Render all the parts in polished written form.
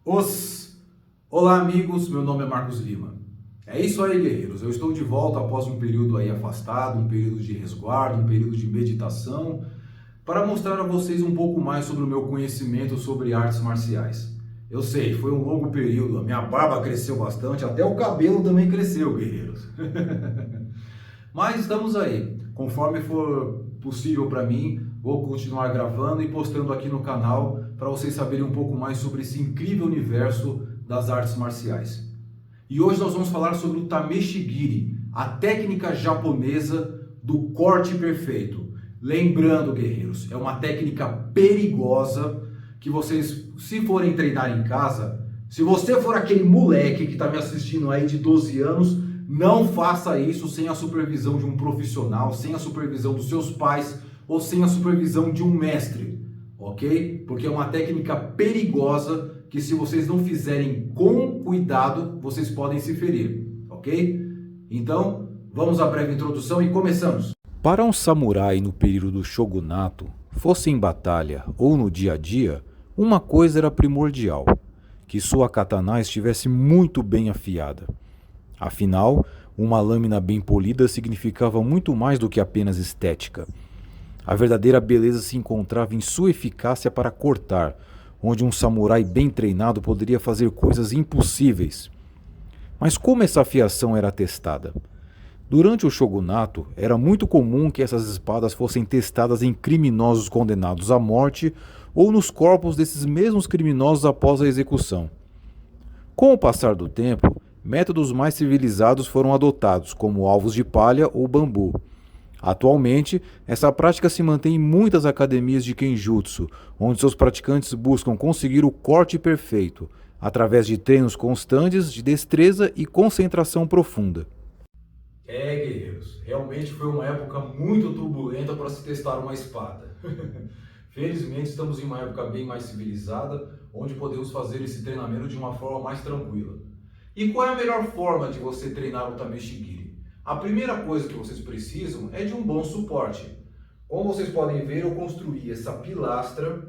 Olá amigos, meu nome é Marcos Lima. É isso aí, guerreiros, eu estou de volta após um período aí afastado, um período de resguardo, um período de meditação, para mostrar a vocês um pouco mais sobre o meu conhecimento sobre artes marciais. Eu sei, foi um longo período, a minha barba cresceu bastante, até o cabelo também cresceu, guerreiros. Mas estamos aí, conforme for possível para mim, vou continuar gravando e postando aqui no canal para vocês saberem um pouco mais sobre esse incrível universo das artes marciais. E hoje nós vamos falar sobre o Tameshigiri, a técnica japonesa do corte perfeito. Lembrando, guerreiros, é uma técnica perigosa que vocês, se forem treinar em casa, se você for aquele moleque que está me assistindo aí de 12 anos, não faça isso sem a supervisão de um profissional, sem a supervisão dos seus pais ou sem a supervisão de um mestre, ok? Porque é uma técnica perigosa que, se vocês não fizerem com cuidado, vocês podem se ferir, ok? Então, vamos à breve introdução e começamos. Para um samurai no período do shogunato, fosse em batalha ou no dia a dia, uma coisa era primordial: que sua katana estivesse muito bem afiada. Afinal, uma lâmina bem polida significava muito mais do que apenas estética. A verdadeira beleza se encontrava em sua eficácia para cortar, onde um samurai bem treinado poderia fazer coisas impossíveis. Mas como essa afiação era testada? Durante o shogunato, era muito comum que essas espadas fossem testadas em criminosos condenados à morte ou nos corpos desses mesmos criminosos após a execução. Com o passar do tempo, métodos mais civilizados foram adotados, como alvos de palha ou bambu. Atualmente, essa prática se mantém em muitas academias de Kenjutsu, onde seus praticantes buscam conseguir o corte perfeito, através de treinos constantes de destreza e concentração profunda. Guerreiros, realmente foi uma época muito turbulenta para se testar uma espada. Felizmente estamos em uma época bem mais civilizada, onde podemos fazer esse treinamento de uma forma mais tranquila. E qual é a melhor forma de você treinar o Tameshigiri? A primeira coisa que vocês precisam é de um bom suporte. Como vocês podem ver, eu construí essa pilastra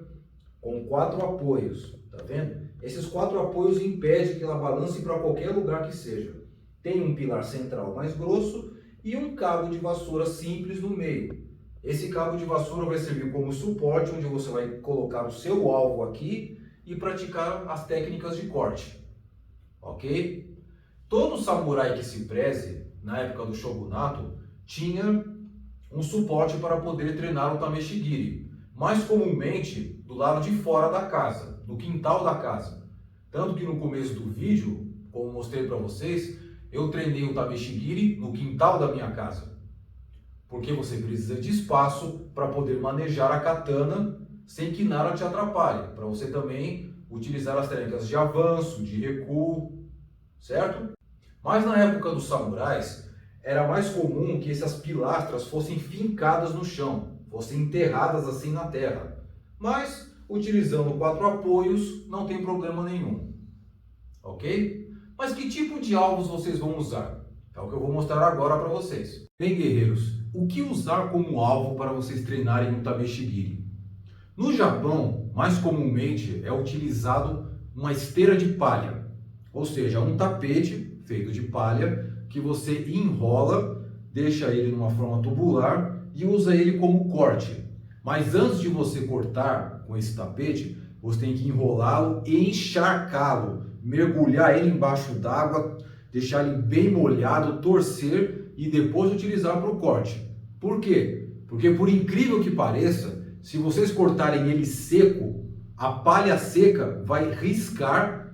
com 4 apoios, tá vendo? Esses 4 apoios impedem que ela balance para qualquer lugar que seja. Tem um pilar central mais grosso e um cabo de vassoura simples no meio. Esse cabo de vassoura vai servir como suporte, onde você vai colocar o seu alvo aqui e praticar as técnicas de corte, ok? Todo samurai que se preze, na época do shogunato, tinha um suporte para poder treinar o Tameshigiri, mais comumente do lado de fora da casa, no quintal da casa. Tanto que no começo do vídeo, como mostrei para vocês, eu treinei o Tameshigiri no quintal da minha casa. Porque você precisa de espaço para poder manejar a katana sem que nada te atrapalhe, para você também utilizar as técnicas de avanço, de recuo, certo? Mas na época dos samurais, era mais comum que essas pilastras fossem fincadas no chão, fossem enterradas assim na terra. Mas, utilizando 4 apoios, não tem problema nenhum. Ok? Mas que tipo de alvos vocês vão usar? É o que eu vou mostrar agora para vocês. Bem, guerreiros, o que usar como alvo para vocês treinarem no Tameshigiri? No Japão, mais comumente é utilizado uma esteira de palha, ou seja, um tapete feito de palha que você enrola, deixa ele numa forma tubular e usa ele como corte. Mas antes de você cortar com esse tapete, você tem que enrolá-lo e encharcá-lo, mergulhar ele embaixo d'água, deixar ele bem molhado, torcer e depois utilizar para o corte. Por quê? Porque, por incrível que pareça, se vocês cortarem ele seco, a palha seca vai riscar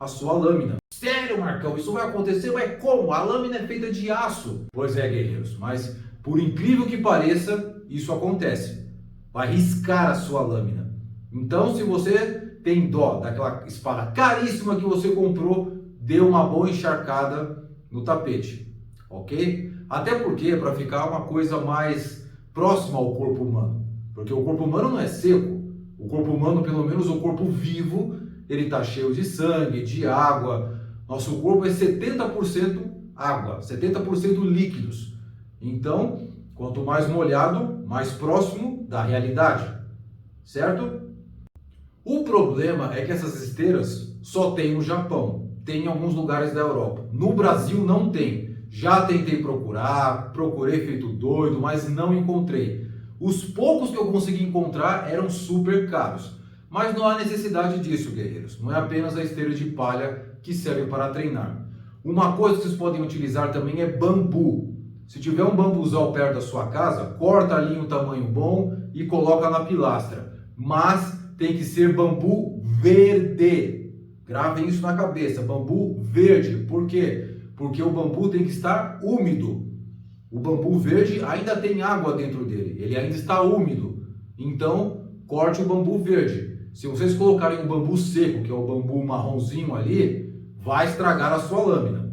a sua lâmina. Sério, Marcão, isso vai acontecer? Mas como? A lâmina é feita de aço. Pois é, guerreiros, mas por incrível que pareça, isso acontece. Vai riscar a sua lâmina. Então, se você tem dó daquela espada caríssima que você comprou, dê uma boa encharcada no tapete, ok? Até porque, para ficar uma coisa mais próxima ao corpo humano. Porque o corpo humano não é seco. O corpo humano, pelo menos o corpo vivo, ele está cheio de sangue, de água. Nosso corpo é 70% água, 70% líquidos. Então, quanto mais molhado, mais próximo da realidade, certo? O problema é que essas esteiras só tem no Japão, tem em alguns lugares da Europa. No Brasil não tem. Já tentei procurar, procurei feito doido, mas não encontrei. Os poucos que eu consegui encontrar eram super caros. Mas não há necessidade disso, guerreiros. Não é apenas a esteira de palha que serve para treinar. Uma coisa que vocês podem utilizar também é bambu. Se tiver um bambuzal perto da sua casa, corta ali um tamanho bom e coloca na pilastra. Mas tem que ser bambu verde. Gravem isso na cabeça, bambu verde. Por quê? Porque o bambu tem que estar úmido. O bambu verde ainda tem água dentro dele, ele ainda está úmido. Então, corte o bambu verde. Se vocês colocarem um bambu seco, que é o bambu marronzinho ali, vai estragar a sua lâmina.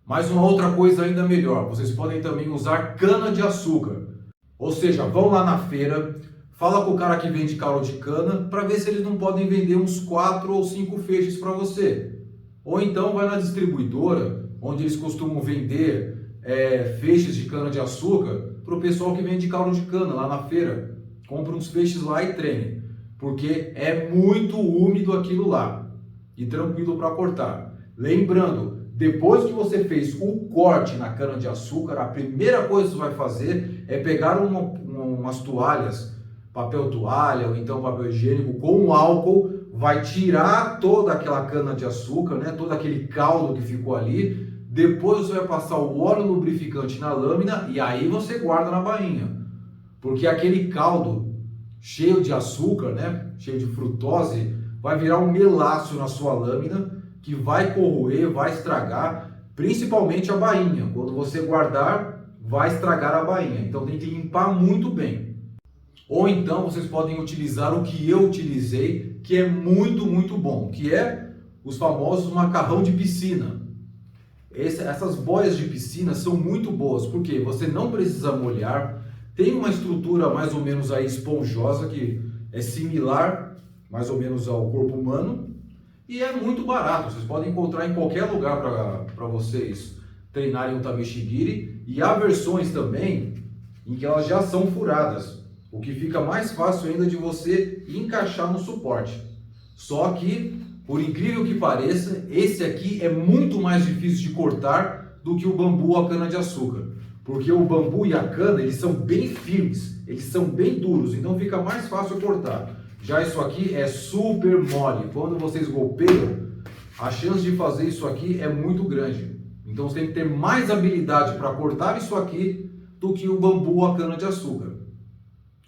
Mas uma outra coisa ainda melhor, vocês podem também usar cana de açúcar. Ou seja, vão lá na feira, fala com o cara que vende caldo de cana para ver se eles não podem vender uns 4 ou 5 feixes para você. Ou então vai na distribuidora, onde eles costumam vender feixes de cana de açúcar para o pessoal que vende caldo de cana lá na feira. Compra uns feixes lá e treine, porque é muito úmido aquilo lá e tranquilo para cortar. Lembrando, depois que você fez o corte na cana de açúcar, a primeira coisa que você vai fazer é pegar umas toalhas, papel toalha ou então papel higiênico com álcool, vai tirar toda aquela cana de açúcar, né, todo aquele caldo que ficou ali. Depois você vai passar o óleo lubrificante na lâmina e aí você guarda na bainha. Porque aquele caldo cheio de açúcar, né, cheio de frutose, vai virar um melaço na sua lâmina que vai corroer, vai estragar, principalmente a bainha. Quando você guardar, vai estragar a bainha. Então tem que limpar muito bem. Ou então vocês podem utilizar o que eu utilizei, que é muito, muito bom, que é os famosos macarrão de piscina. Essas boias de piscina são muito boas, porque você não precisa molhar, tem uma estrutura mais ou menos aí esponjosa, que é similar mais ou menos ao corpo humano, e é muito barato. Vocês podem encontrar em qualquer lugar para vocês treinarem o Tameshigiri, e há versões também em que elas já são furadas, o que fica mais fácil ainda de você encaixar no suporte. Só que, por incrível que pareça, esse aqui é muito mais difícil de cortar do que o bambu ou a cana de açúcar. Porque o bambu e a cana, eles são bem firmes, eles são bem duros, então fica mais fácil cortar. Já isso aqui é super mole. Quando vocês golpeiam, a chance de fazer isso aqui é muito grande. Então você tem que ter mais habilidade para cortar isso aqui do que o bambu ou a cana de açúcar.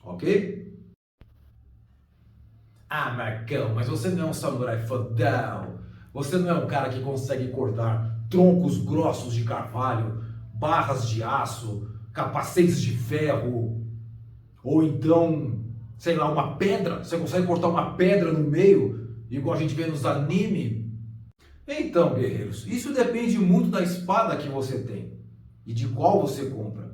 Ok? Ah, Marcão, mas você não é um samurai fodão. Você não é um cara que consegue cortar troncos grossos de carvalho, barras de aço, capacetes de ferro, ou então, sei lá, uma pedra. Você consegue cortar uma pedra no meio, igual a gente vê nos anime? Então, guerreiros, isso depende muito da espada que você tem e de qual você compra.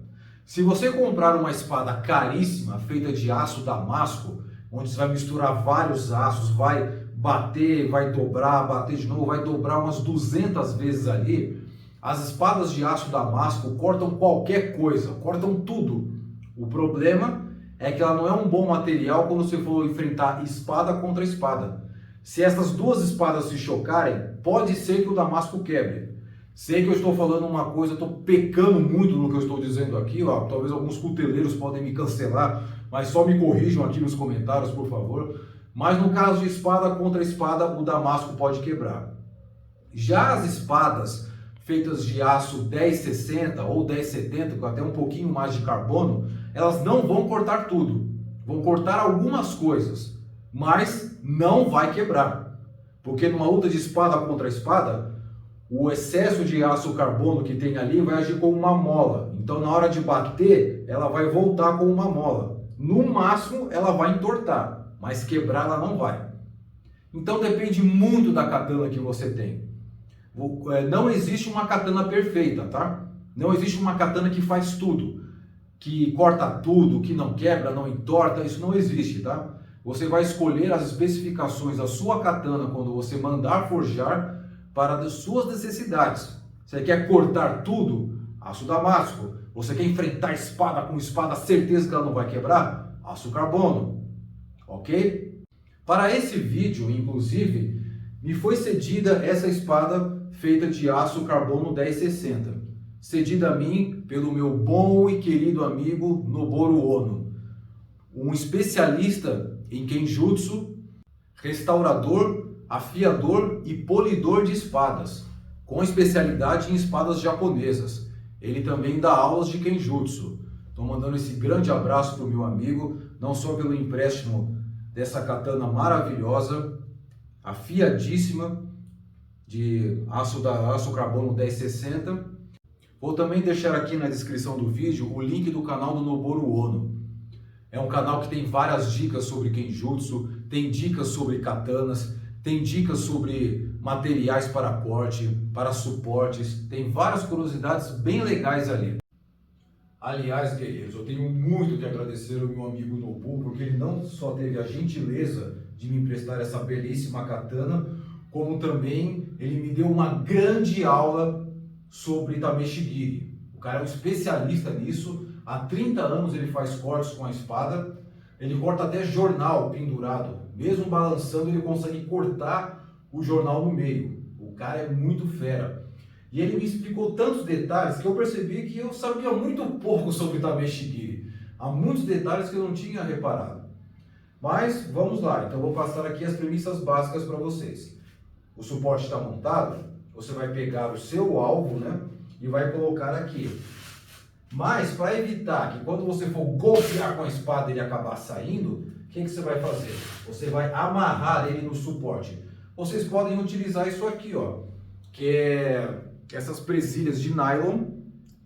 Se você comprar uma espada caríssima, feita de aço damasco, onde você vai misturar vários aços, vai bater, vai dobrar, bater de novo, vai dobrar umas 200 vezes ali, as espadas de aço damasco cortam qualquer coisa, cortam tudo. O problema é que ela não é um bom material quando você for enfrentar espada contra espada. Se essas duas espadas se chocarem, pode ser que o damasco quebre. Sei que eu estou falando uma coisa, estou pecando muito no que eu estou dizendo aqui, ó. Talvez alguns cuteleiros podem me cancelar, mas só me corrijam aqui nos comentários, por favor. Mas no caso de espada contra espada, o damasco pode quebrar. Já as espadas feitas de aço 1060 ou 1070, com até um pouquinho mais de carbono, elas não vão cortar tudo. Vão cortar algumas coisas, mas não vai quebrar. Porque numa luta de espada contra espada, o excesso de aço carbono que tem ali vai agir como uma mola. Então, na hora de bater, ela vai voltar como uma mola. No máximo, ela vai entortar, mas quebrar ela não vai. Então, depende muito da katana que você tem. Não existe uma katana perfeita, tá? Não existe uma katana que faz tudo, que corta tudo, que não quebra, não entorta. Isso não existe, tá? Você vai escolher as especificações da sua katana quando você mandar forjar, para as suas necessidades. Você quer cortar tudo? Aço damasco. Você quer enfrentar espada com espada, certeza que ela não vai quebrar? Aço carbono. Ok? Para esse vídeo, inclusive, me foi cedida essa espada feita de aço carbono 1060, cedida a mim pelo meu bom e querido amigo Noboru Ono, um especialista em Kenjutsu, restaurador, afiador e polidor de espadas, com especialidade em espadas japonesas. Ele também dá aulas de Kenjutsu. Estou mandando esse grande abraço para o meu amigo, não só pelo empréstimo dessa katana maravilhosa, afiadíssima, de aço carbono 1060. Vou também deixar aqui na descrição do vídeo o link do canal do Noboru Ono. É um canal que tem várias dicas sobre Kenjutsu, tem dicas sobre katanas, tem dicas sobre materiais para corte, para suportes, tem várias curiosidades bem legais ali. Aliás, guerreiros, eu tenho muito que agradecer ao meu amigo Nobu, porque ele não só teve a gentileza de me emprestar essa belíssima katana, como também ele me deu uma grande aula sobre Tameshigiri. O cara é um especialista nisso, há 30 anos ele faz cortes com a espada, ele corta até jornal pendurado, mesmo balançando ele consegue cortar o jornal no meio. O cara é muito fera. E ele me explicou tantos detalhes que eu percebi que eu sabia muito pouco sobre Tameshigiri. Há muitos detalhes que eu não tinha reparado. Mas vamos lá, então eu vou passar aqui as premissas básicas para vocês. O suporte está montado, você vai pegar o seu alvo, né, e vai colocar aqui. Mas para evitar que quando você for golpear com a espada ele acabar saindo, o que você vai fazer? Você vai amarrar ele no suporte. Vocês podem utilizar isso aqui, ó, que é essas presilhas de nylon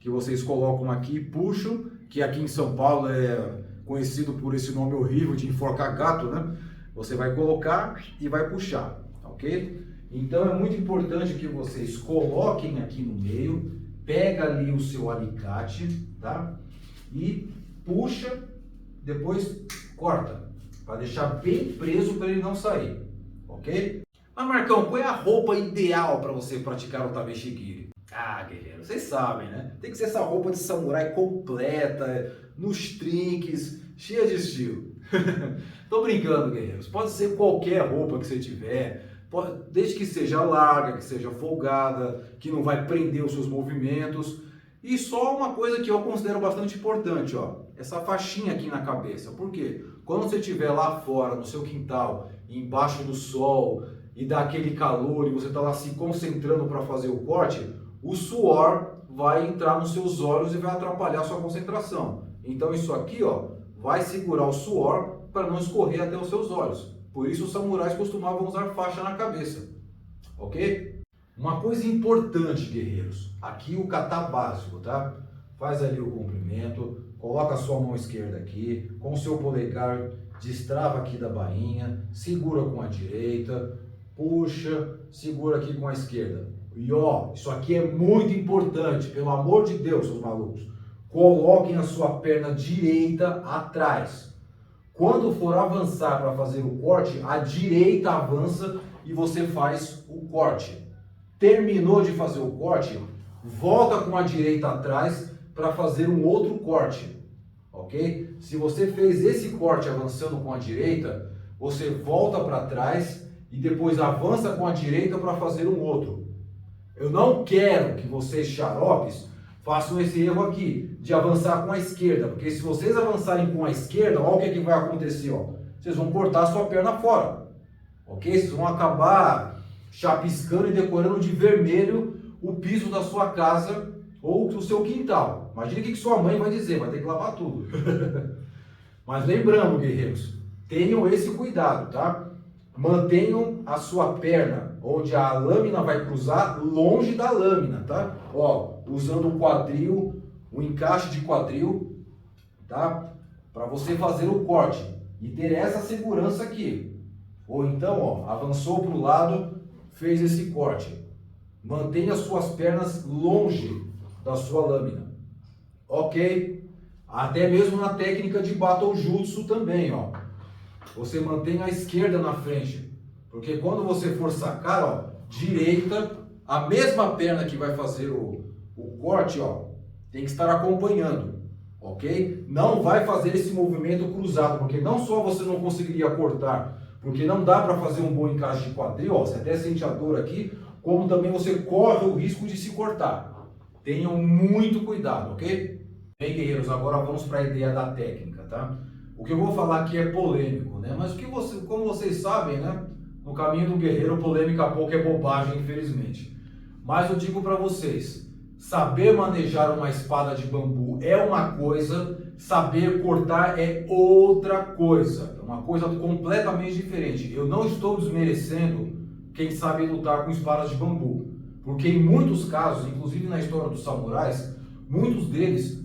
que vocês colocam aqui e puxam, que aqui em São Paulo é conhecido por esse nome horrível de enforcar gato, né? Você vai colocar e vai puxar, ok? Então é muito importante que vocês coloquem aqui no meio, pega ali o seu alicate, tá? E puxa, depois corta, para deixar bem preso para ele não sair, ok? Mas Marcão, qual é a roupa ideal para você praticar o Tameshigiri? Ah, guerreiro, vocês sabem, né? Tem que ser essa roupa de samurai completa, nos trinques, cheia de estilo. Tô brincando, guerreiros. Pode ser qualquer roupa que você tiver, desde que seja larga, que seja folgada, que não vai prender os seus movimentos. E só uma coisa que eu considero bastante importante, ó, essa faixinha aqui na cabeça. Por quê? Quando você estiver lá fora, no seu quintal, embaixo do sol, e dá aquele calor e você está lá se concentrando para fazer o corte, o suor vai entrar nos seus olhos e vai atrapalhar a sua concentração. Então isso aqui, ó, vai segurar o suor para não escorrer até os seus olhos. Por isso os samurais costumavam usar faixa na cabeça, ok? Uma coisa importante, guerreiros, aqui o kata básico, tá? Faz ali o comprimento, coloca a sua mão esquerda aqui, com o seu polegar, destrava aqui da bainha, segura com a direita, puxa, segura aqui com a esquerda. E ó, isso aqui é muito importante, pelo amor de Deus, seus malucos. Coloquem a sua perna direita atrás. Quando for avançar para fazer o corte, a direita avança e você faz o corte. Terminou de fazer o corte, volta com a direita atrás para fazer um outro corte, ok? Se você fez esse corte avançando com a direita, você volta para trás e depois avança com a direita para fazer um outro. Eu não quero que vocês xaropes façam esse erro aqui, de avançar com a esquerda, porque se vocês avançarem com a esquerda, olha o que, é que vai acontecer, ó. Vocês vão cortar a sua perna fora, ok? Vocês vão acabar chapiscando e decorando de vermelho o piso da sua casa ou do seu quintal. Imagina o que sua mãe vai dizer, vai ter que lavar tudo. Mas lembrando, guerreiros, tenham esse cuidado, tá? Mantenham a sua perna, onde a lâmina vai cruzar, longe da lâmina, tá? Ó, usando o quadril, o encaixe de quadril, tá? Para você fazer o corte e ter essa segurança aqui. Ou então, ó, avançou para o lado, fez esse corte. Mantenha as suas pernas longe da sua lâmina, ok? Até mesmo na técnica de Battle Jutsu também, ó. Você mantém a esquerda na frente, porque quando você for sacar, ó, direita, a mesma perna que vai fazer o corte, ó, tem que estar acompanhando, ok? Não vai fazer esse movimento cruzado, porque não só você não conseguiria cortar Porque não dá para fazer um bom encaixe de quadril, ó, você até sente a dor aqui, como também você corre o risco de se cortar. Tenham muito cuidado, ok? Bem, guerreiros, agora vamos para a ideia da técnica, tá? O que eu vou falar aqui é polêmico, né? Mas como vocês sabem, né? No caminho do guerreiro, polêmica pouco é bobagem, infelizmente. Mas eu digo para vocês, saber manejar uma espada de bambu é uma coisa, saber cortar é outra coisa. É uma coisa completamente diferente. Eu não estou desmerecendo quem sabe lutar com espadas de bambu. Porque em muitos casos, inclusive na história dos samurais, muitos deles,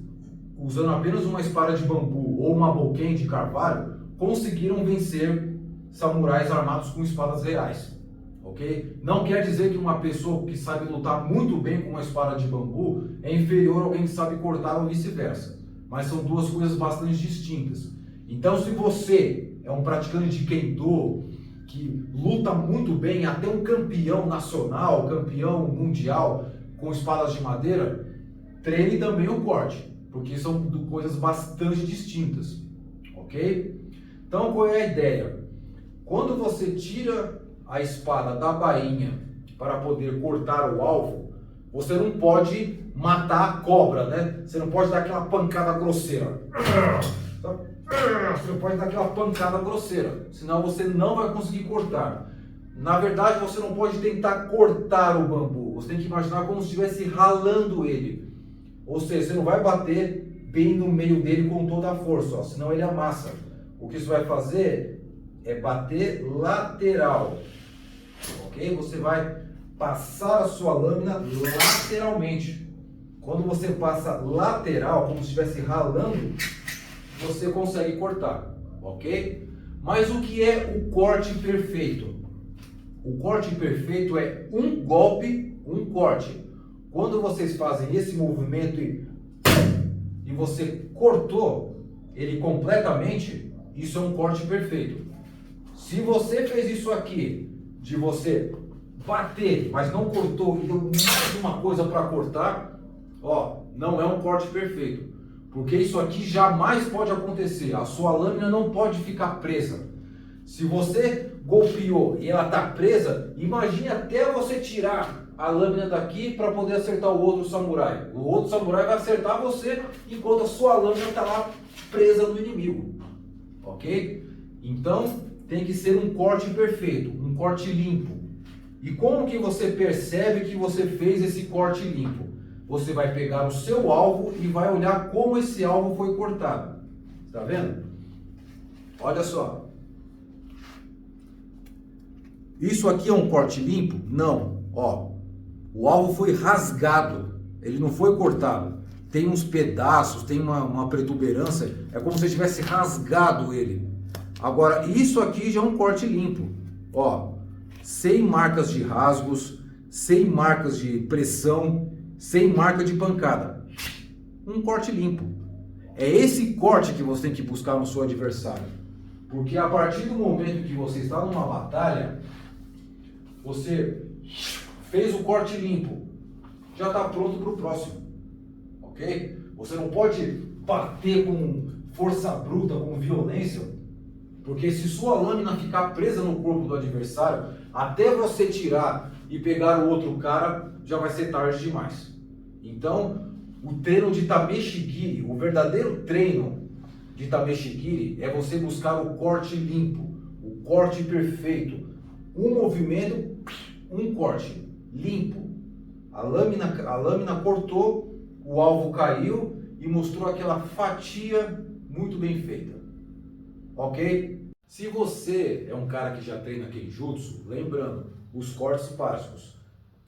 usando apenas uma espada de bambu ou uma boken de carvalho, conseguiram vencer samurais armados com espadas reais. Ok? Não quer dizer que uma pessoa que sabe lutar muito bem com uma espada de bambu é inferior a alguém que sabe cortar ou vice-versa. Mas são duas coisas bastante distintas. Então, se você é um praticante de Kendo, que luta muito bem, até um campeão nacional, campeão mundial com espadas de madeira, treine também o corte, porque são coisas bastante distintas. Ok? Então, qual é a ideia? Quando você tira a espada da bainha para poder cortar o alvo, você não pode matar a cobra, né? Você não pode dar aquela pancada grosseira. Você não pode dar aquela pancada grosseira, senão você não vai conseguir cortar. Na verdade, você não pode tentar cortar o bambu. Você tem que imaginar como se estivesse ralando ele. Ou seja, você não vai bater bem no meio dele com toda a força, ó, senão ele amassa. O que você vai fazer é bater lateral. Ok? Você vai passar a sua lâmina lateralmente. Quando você passa lateral, como se estivesse ralando, você consegue cortar. Ok? Mas o que é o corte perfeito? O corte perfeito é um golpe, um corte. Quando vocês fazem esse movimento e você cortou ele completamente, isso é um corte perfeito. Se você fez isso aqui, de você bater, mas não cortou e deu mais uma coisa para cortar, ó, não é um corte perfeito. Porque isso aqui jamais pode acontecer. A sua lâmina não pode ficar presa. Se você golpeou e ela está presa, imagine até você tirar a lâmina daqui para poder acertar o outro samurai. O outro samurai vai acertar você enquanto a sua lâmina está lá presa no inimigo. Ok? Então tem que ser um corte perfeito, um corte limpo. E como que você percebe que você fez esse corte limpo? Você vai pegar o seu alvo e vai olhar como esse alvo foi cortado. Está vendo? Olha só. Isso aqui é um corte limpo? Não. Ó, o alvo foi rasgado. Ele não foi cortado. Tem uns pedaços, tem uma protuberância. É como se tivesse rasgado ele. Agora, isso aqui já é um corte limpo. Ó, sem marcas de rasgos, sem marcas de pressão, sem marca de pancada. Um corte limpo. É esse corte que você tem que buscar no seu adversário. Porque a partir do momento que você está numa batalha, você fez o corte limpo, já está pronto para o próximo. Ok? Você não pode bater com força bruta, com violência, porque se sua lâmina ficar presa no corpo do adversário, até você tirar e pegar o outro cara, já vai ser tarde demais. Então, o treino de Tameshigiri, o verdadeiro treino de Tameshigiri é você buscar o corte limpo, o corte perfeito. Um movimento, um corte limpo. A lâmina cortou, o alvo caiu e mostrou aquela fatia muito bem feita. Ok? Se você é um cara que já treina Kenjutsu, lembrando, os cortes básicos,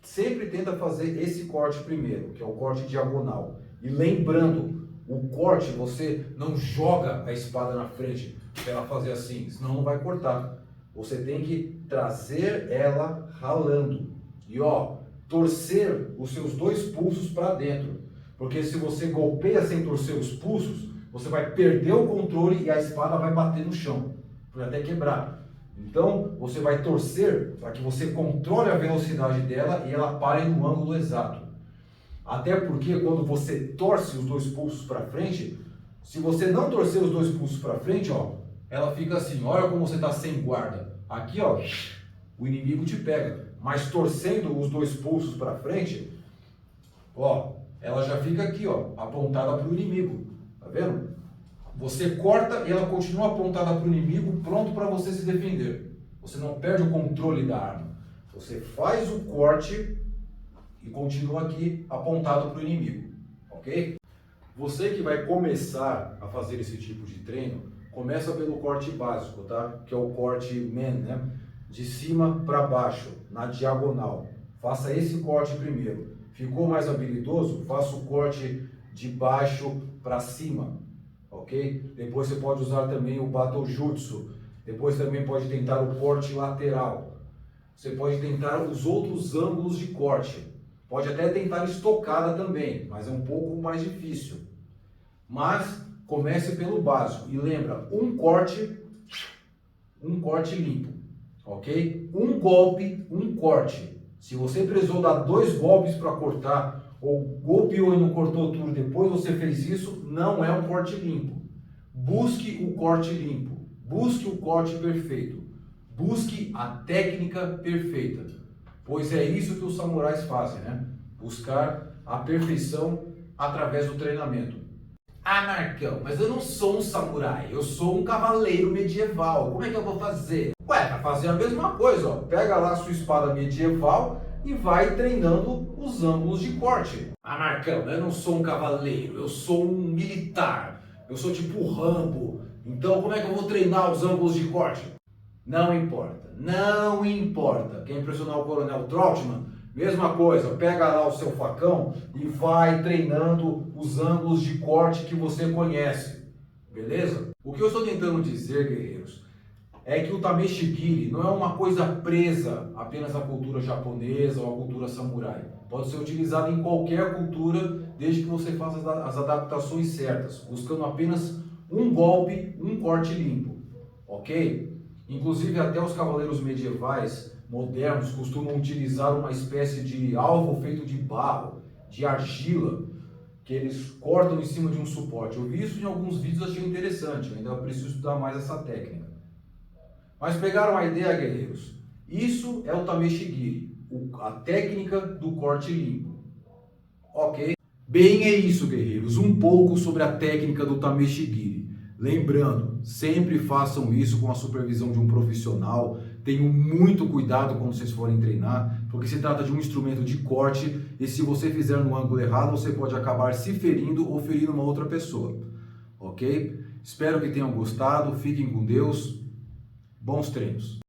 sempre tenta fazer esse corte primeiro, que é o corte diagonal. E lembrando, o corte você não joga a espada na frente para ela fazer assim, senão não vai cortar. Você tem que trazer ela ralando. E ó, torcer os seus dois pulsos para dentro. Porque se você golpeia sem torcer os pulsos, você vai perder o controle e a espada vai bater no chão, pode até quebrar. Então, você vai torcer para que você controle a velocidade dela e ela pare no ângulo exato. Até porque quando você torce os dois pulsos para frente, se você não torcer os dois pulsos para frente, ó, ela fica assim, olha como você está sem guarda. aqui ó, o inimigo te pega. Mas torcendo os dois pulsos para frente, ó, ela já fica aqui ó, apontada para o inimigo. Tá vendo? Você corta e ela continua apontada para o inimigo, pronto para você se defender. Você não perde o controle da arma. Você faz o corte e continua aqui apontado para o inimigo, ok? Você que vai começar a fazer esse tipo de treino, começa pelo corte básico, tá? Que é o corte man, né? De cima para baixo, na diagonal. Faça esse corte primeiro. Ficou mais habilidoso? Faça o corte de baixo para cima, ok? Depois você pode usar também o Battle Jutsu. Depois também pode tentar o corte lateral. Você pode tentar os outros ângulos de corte. Pode até tentar estocada também, mas é um pouco mais difícil. Mas comece pelo básico. E lembra, um corte limpo, ok? Um golpe, um corte. Se você precisou dar 2 golpes para cortar, ou golpeou e não cortou tudo, depois você fez isso, não é um corte limpo. Busque o corte limpo. Busque o corte perfeito. Busque a técnica perfeita. Pois é isso que os samurais fazem, né? Buscar a perfeição através do treinamento. Ah, Marcão, mas eu não sou um samurai, eu sou um cavaleiro medieval. Como é que eu vou fazer? Ué, para fazer a mesma coisa, ó. Pega lá a sua espada medieval e vai treinando os ângulos de corte. Ah, Marcão, eu não sou um cavaleiro, eu sou um militar. Eu sou tipo Rambo. Então, como é que eu vou treinar os ângulos de corte? Não importa, não importa. Quer impressionar o Coronel Trautmann? Mesma coisa, pega lá o seu facão e vai treinando os ângulos de corte que você conhece, beleza? O que eu estou tentando dizer, guerreiros, é que o Tameshigiri não é uma coisa presa apenas à cultura japonesa ou à cultura samurai. Pode ser utilizado em qualquer cultura, desde que você faça as adaptações certas, buscando apenas um golpe, um corte limpo, ok? Inclusive até os cavaleiros medievais modernos costumam utilizar uma espécie de alvo feito de barro, de argila, que eles cortam em cima de um suporte. Eu vi isso em alguns vídeos, achei interessante, ainda preciso estudar mais essa técnica. Mas pegaram a ideia, guerreiros? Isso é o Tameshigiri, a técnica do corte limpo. Ok? Bem, é isso, guerreiros, um pouco sobre a técnica do Tameshigiri. Lembrando, sempre façam isso com a supervisão de um profissional. Tenham muito cuidado quando vocês forem treinar, porque se trata de um instrumento de corte e se você fizer no ângulo errado, você pode acabar se ferindo ou ferindo uma outra pessoa. Ok? Espero que tenham gostado, fiquem com Deus, bons treinos.